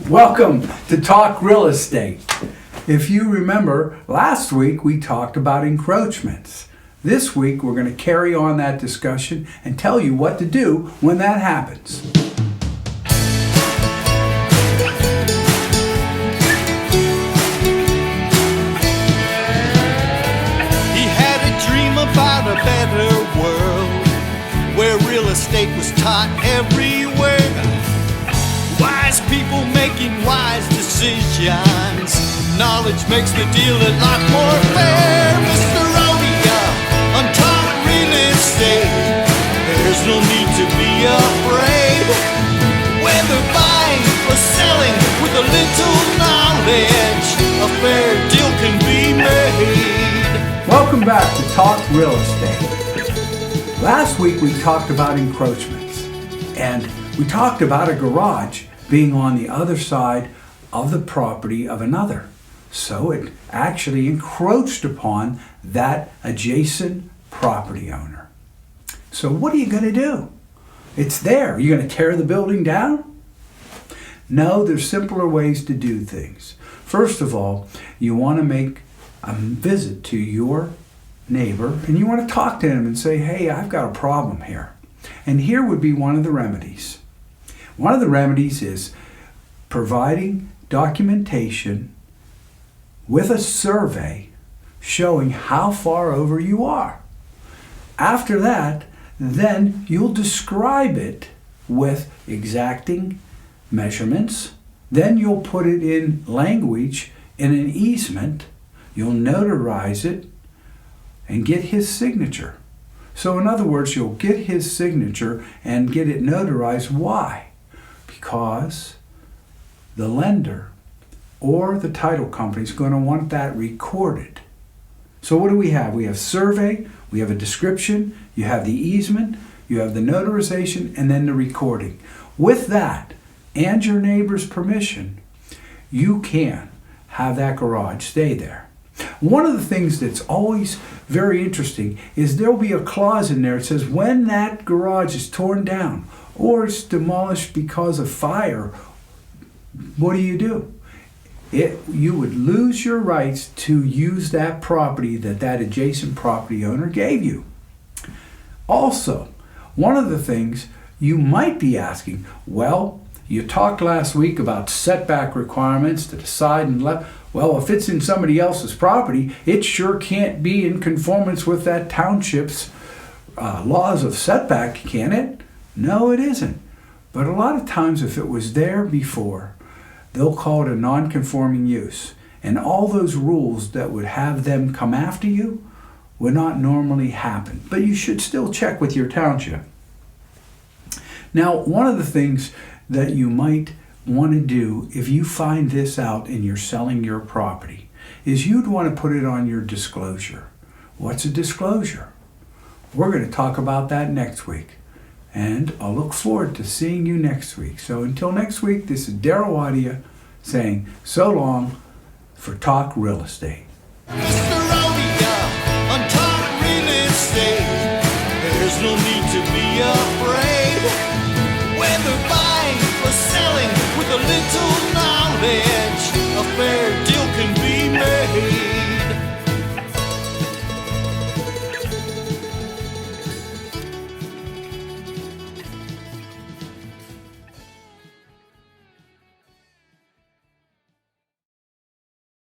Welcome to Talk Real Estate. If you remember, last week we talked about encroachments. This week we're going to carry on that discussion and tell you what to do when that happens. He had a dream about a better world where real estate was taught everywhere. Wise people making wise decisions. Knowledge makes the deal a lot more fair. Mr. Rodeo, untaught real estate. There's no need to be afraid. Whether buying or selling with a little knowledge, a fair deal can be made. Welcome back to Talk Real Estate. Last week we talked about encroachments, and we talked about a garage being on the other side of the property of another. So it actually encroached upon that adjacent property owner. So what are you going to do? It's there. Are you going to tear the building down? No, there's simpler ways to do things. First of all, you want to make a visit to your neighbor and you want to talk to him and say, hey, I've got a problem here. And here would be one of the remedies. One of the remedies is providing documentation with a survey showing how far over you are. After that, then you'll describe it with exacting measurements. Then you'll put it in language in an easement. You'll notarize it and get his signature. So in other words, you'll get his signature and get it notarized. Why? Because the lender or the title company is going to want that recorded. So what do we have? We have survey, we have a description, you have the easement, you have the notarization, and then the recording. With that and your neighbor's permission, you can have that garage stay there. One of the things that's always very interesting is there'll be a clause in there that says when that garage is torn down or it's demolished because of fire, what do? You would lose your rights to use that property that adjacent property owner gave you. Also, one of the things you might be asking, well, you talked last week about setback requirements to the side and left. Well, if it's in somebody else's property, it sure can't be in conformance with that township's laws of setback, can it? No, it isn't. But a lot of times if it was there before, they'll call it a non-conforming use. And all those rules that would have them come after you would not normally happen. But you should still check with your township. Now, one of the things that you might want to do if you find this out and you're selling your property is you'd want to put it on your disclosure. What's a disclosure? We're going to talk about that next week. And I'll look forward to seeing you next week. So until next week, this is Darryl saying so long for Talk Real Estate. Mr. Rodeo, untaught real estate. There's no need to be afraid. Whether buying or selling with a little knowledge,